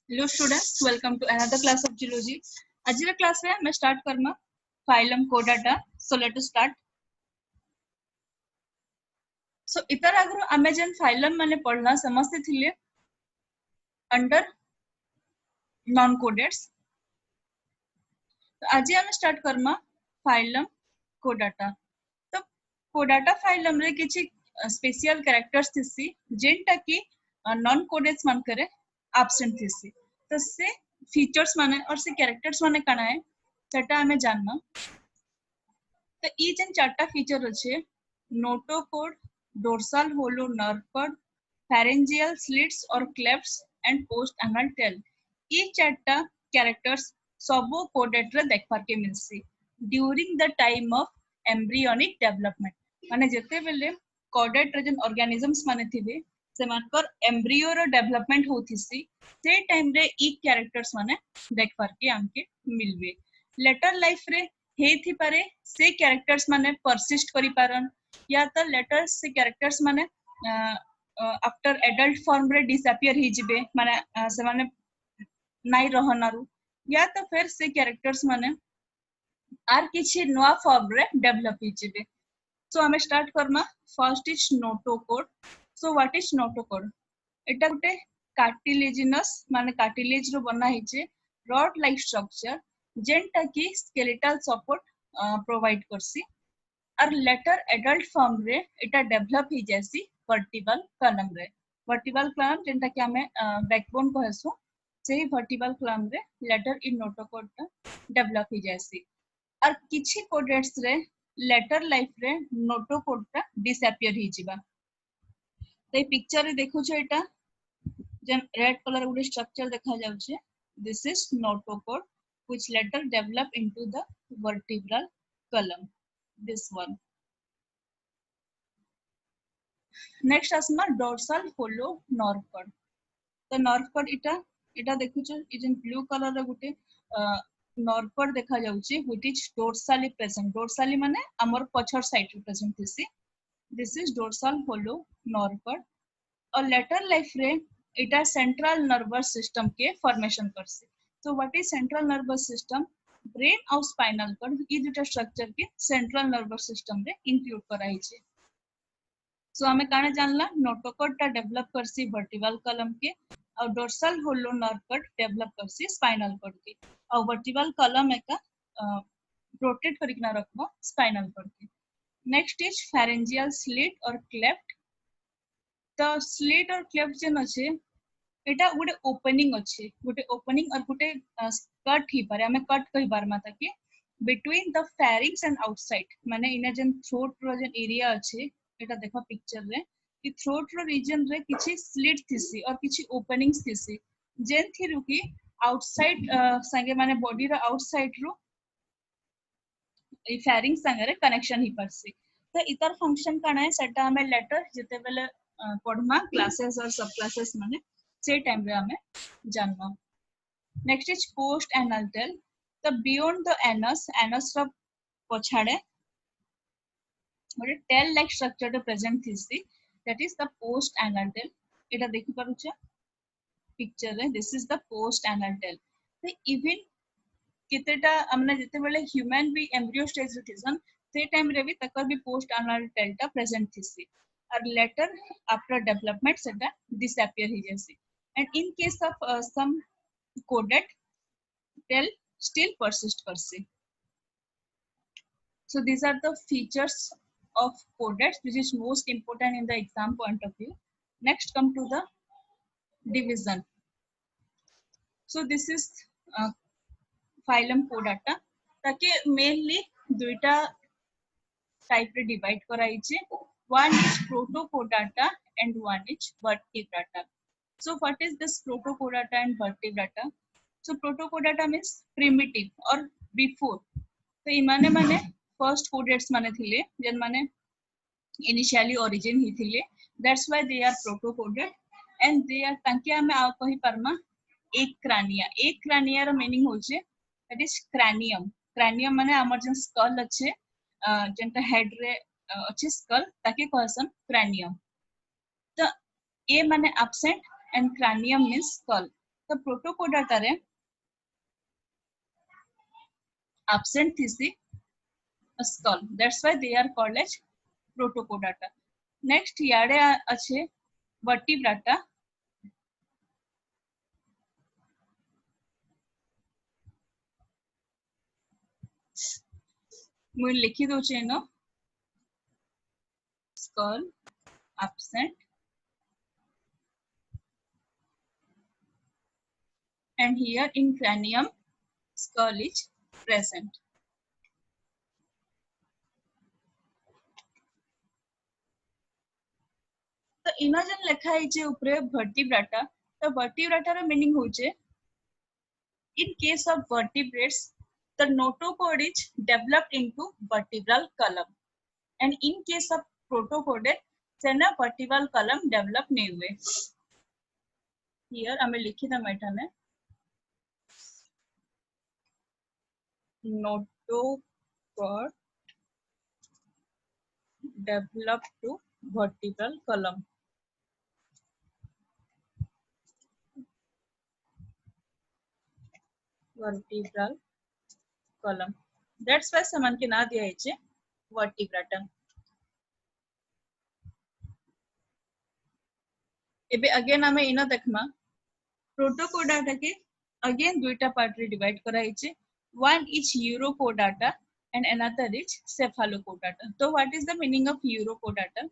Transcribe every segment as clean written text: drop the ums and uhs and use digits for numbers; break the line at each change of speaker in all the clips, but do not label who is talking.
Hello students, welcome to another class of geology. आज का class में मैं स्टार्ट करना phylum कोडाटा. So let us start. So इतर आगरो आमे जन फाइलम माने पढ़ना समझते थिले अंडर नॉन कोडेड्स. तो आज हम स्टार्ट करना फाइलम कोडाटा. तो कोडाटा फाइलम रे किछि स्पेशल कैरेक्टर्स थिसी जेंटा की नॉन कोडेड्स मान करे एब्सेंट थिसी. तो से फीचर्स माने और से कैरेक्टर्स माने काना है सेटा हमें जानना. तो ई जन चारटा फीचर अच्छे notochord, dorsal hollow nerve cord, pharyngeal slits or clefts and post anal tail. ई चारटा कैरेक्टर्स सबो कोडेड रे देखबार के मिलसी during the time of embryonic development. माने जेते बेले कोडेड रे जन ऑर्गेनिजम्स माने थिबे सेमानकर एम्ब्रियो रो डेवलपमेंट होथिसी से टाइम रे ई कैरेक्टर्स माने देखबार के हमके मिलबे. लेटर लाइफ रे हे थी पारे से कैरेक्टर्स माने परसिस्ट करि पारन या त लेटर से कैरेक्टर्स माने आफ्टर एडल्ट फॉर्म रे डिसअपियर ही जिबे माने से माने नाइ रहनारु या त फिर से कैरेक्टर्स माने आर किछि नवा फॉर्म रे डेवलप ही जिबे. सो हमें स्टार्ट करना. First is notochord. So what is notochord? Etah Gute cartilaginous माने कार्टिलेज रो बना हिचे रॉड लाइक स्ट्रक्चर जेंटा की स्केलेटल सपोर्ट प्रोवाइड करसी. और लेटर एडल्ट फॉर्म रे एटा डेवलप ही जैसी वर्टिबल कॉलम रे. वर्टिबल कॉलम जेंटा कि हमें बैकबोन कहसु सेही वर्टिबल कॉलम रे लेटर इन नोटोकोड टा डेवलप ही जैसी. और किछि कोडेट्स रे लेटर लाइफ रे नोटोकोड टा डिसअपियर ही जिबा. तो पिक्चर रे देखु छ एटा जन रेड कलर गुटे स्ट्रक्चर देखा जाउछे. This is notochord which later develop into the vertebral column. This one. Next asma dorsal hollow nerve cord. The nerve cord इटा देखु छ इजन ब्लू कलर रे गुटे nerve cord देखा जाउछे which is dorsally present. Dorsally माने हमर पछर side रे present थिसी. This is dorsal hollow nerve cord. और later life रे इटा central nervous system के formation करसी. So what is central nervous system? Brain और spinal cord ई दुटा स्ट्रक्चर के central nervous system रे इंक्लूड कराई छे. So हमें काने जानला नोटोकोड टा डेवलप करसी वर्टिबल कॉलम के और dorsal hollow nerve cord develop करसी स्पाइनल कॉर्ड के और वर्टिबल कॉलम एका प्रोटेक्ट करिकना रखबो स्पाइनल कॉर्ड के. नेक्स्ट इज pharyngeal slit और cleft. तो स्लिट और क्लेफ्ट जन अछि एटा गुटे ओपनिंग अछि गुटे ओपनिंग और गुटे कट ही पारे हमें कट कहि बार माता के between the pharynx and outside. माने इना जन थ्रोट रो जन एरिया अछि एटा देखो पिक्चर रे कि थ्रोट रो रीजन रे किछि स्लिट थिसी और किछि ओपनिंग्स थिसी जेन थी रुकी आउटसाइड संगे माने बॉडी रो आउटसाइड रो ए फेरिंग संगे रे कनेक्शन ही परसी. तो इतर फंक्शन काना है सेटा हमें लेटर जते बेले पढ़मा क्लासेस और सब क्लासेस माने से टाइम रे हमें जानना. Next is post anal tail. तो बियॉन्ड द एनस रो पछाड़े गोटे टेल लाइक स्ट्रक्चर रे प्रेजेंट थिसी that is the post anal tail. एटा देखि पारुछ पिक्चर रे. This is the post anal tail. तो इवन केतेटा हमने जते बेले ह्यूमन भी एम्ब्रियो स्टेज रे थिसन से टाइम रे भी तकर भी पोस्ट एनल टेल टा प्रेजेंट थिसी और लेटर आफ्टर डेवलपमेंट सेटा डिसअपियर ही जैसी. and in case of some coded tail still persist करसी. So these are the features of coded which is most important in the exam point of view. Next come to the division. So this is phylum Chordata. ताकि mainly दुईटा type रे divide कराई छे. One is Protochordata and one is Vertebrata. So what is this Protochordata and Vertebrata? So Protochordata means primitive or before. तो इमाने माने first codex माने थिले जन माने initially origin ही थिले. That's why they are protocoded and they are ताकि हमें आप कही परमा एक crania. एक crania रो meaning होचे that is cranium. Cranium माने हमर जन skull अच्छे जेंटा head रे अच्छे skull ताकि कहसन cranium. तो ए माने absent and cranium means skull. तो प्रोटोकोडाटा रे absent थिसी a skull, that's why they are called as protocodata. Next याडे अच्छे vertebrata. मुझे लिखी दो चेनो skull absent and here in cranium skull is present. तो इना जन लिखा है जे ऊपर vertebrata, तो vertebrata रा मीनिंग होचे in case of vertebrates the notochord is developed into vertebral column and in case of protocodate सेना vertebral column develop नहीं हुए. Here हमें लिखी था मैटर में notochord develop to vertebral column. Vertebral column. That's why समान के ना दिया है vertebrata. एबे अगेन हमें इना देखमा प्रोटोकोडाटा के अगेन दुईटा पार्ट रे डिवाइड करा है. One is urochordata and another is cephalochordata. So what is the meaning of urochordata?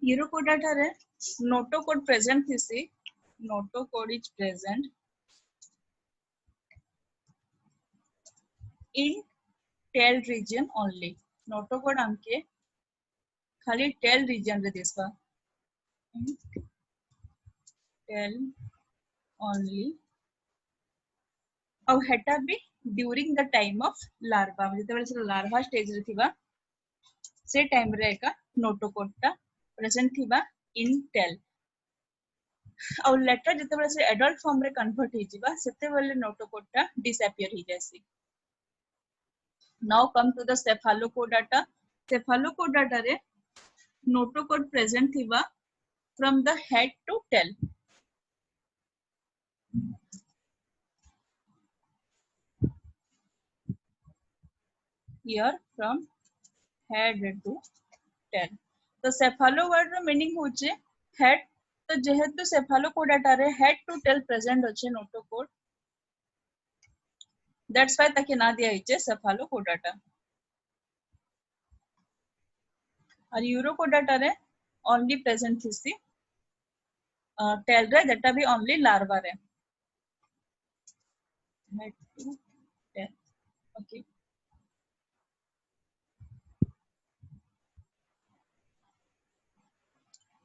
Urochordata रे notochord present थिसी, notochord is present in tail region only. Notochord हमके खाली tail region रे दिसवा. Tail only. और हेटा भी during the time of larva. जितने से larva stage रे थीवा, से टाइम रे का notochord टा present थीवा in tail. और लेटर जितने से adult form रे convert ही जीवा, सेते वाले notochord टा disappear ही जैसी. Now come to the cephalochordata. Cephalochordata रे notochord present थीवा from the head to tail. Here from head to tail. तो cephalo word रो meaning होचे head. तो जेहेतु cephalochordata रे head to tail present होचे notochord. That's why ताकि ना दिया इचे cephalochordata. और urochordata रे only present थिसी tail रे that भी only larva रे. Head to tail. Okay.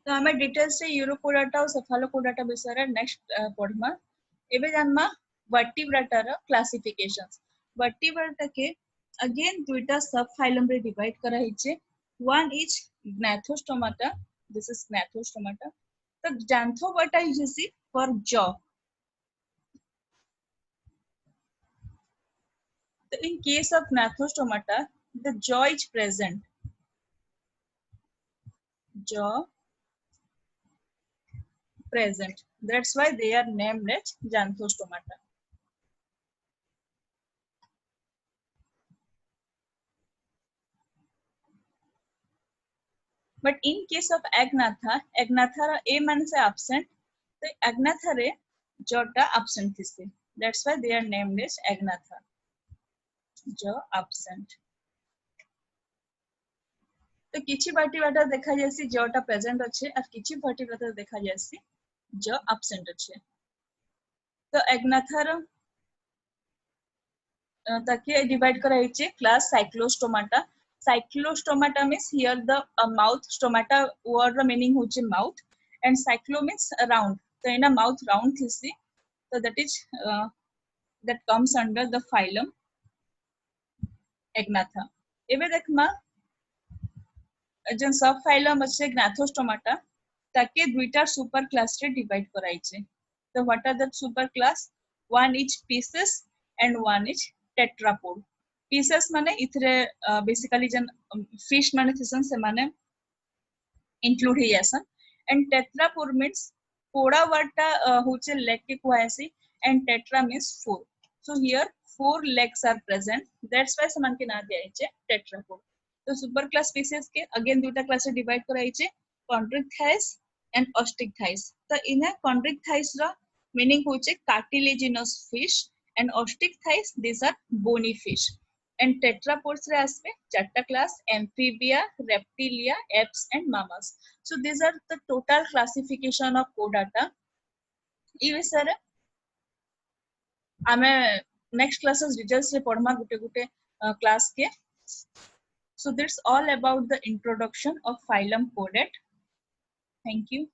तो हमें डिटेल्स से यूरोकोडाटा और सेफालोकोडाटा विषय नेक्स्ट पढ़मा. एबे जानमा वर्टिब्रेटा रा क्लासिफिकेशंस. वर्टिब्रेटा के अगेन दुईटा सब फाइलम रे डिवाइड करा हिचे. One is gnathostomata. This is gnathostomata. तो जैंथोबाटा इज इसी फॉर जॉ. तो in case of gnathostomata the jaw is present. Jaw present. That's why they are named as Xanthostomata. But in case of Agnatha, Agnatha A man से absent, तो Agnatha रे jota absent थिसे. That's why they are named as Agnatha. जो absent. तो किछि vertebrata देखा जैसी जोटा present अच्छे और किछि vertebrata देखा जैसी जो absent अच्छे. तो Agnatha रो ताकि divide करा हिचे class Cyclostomata. Cyclostomata means here the mouth. Stomata word the meaning होचे mouth and cyclo means round. So in a mouth round थिसी. So that is that comes under the phylum Agnatha. एबे देखमा जन सब phylum अच्छे Gnathostomata ताकि दुईटा super class रे divide करा हिचे. So what are the super class? one is pieces and one is tetrapod. Pieces माने इथरे basically जन fish माने थिसन से माने include ही ऐसा, and tetrapod means पोड़ा वाटा होचे leg के को ऐसी, and tetra means four. So here 4 legs are present. That's why समान के नाम दिया है tetrapod. तो super class species के again दूसरा class से divide करा है chondrichthyes and osteichthyes. तो इन्हें chondrichthyes रा meaning होचे cartilaginous fish, and osteichthyes these are bony fish. And tetrapods रे आसपे चारटा class amphibia, reptilia, apes and mammals. So these are the total classification of chordata. ई विषय रे आमे next classes details रे पढ़मा गुटे गुटे class के. So that's all about the introduction of phylum Chordate. Thank you.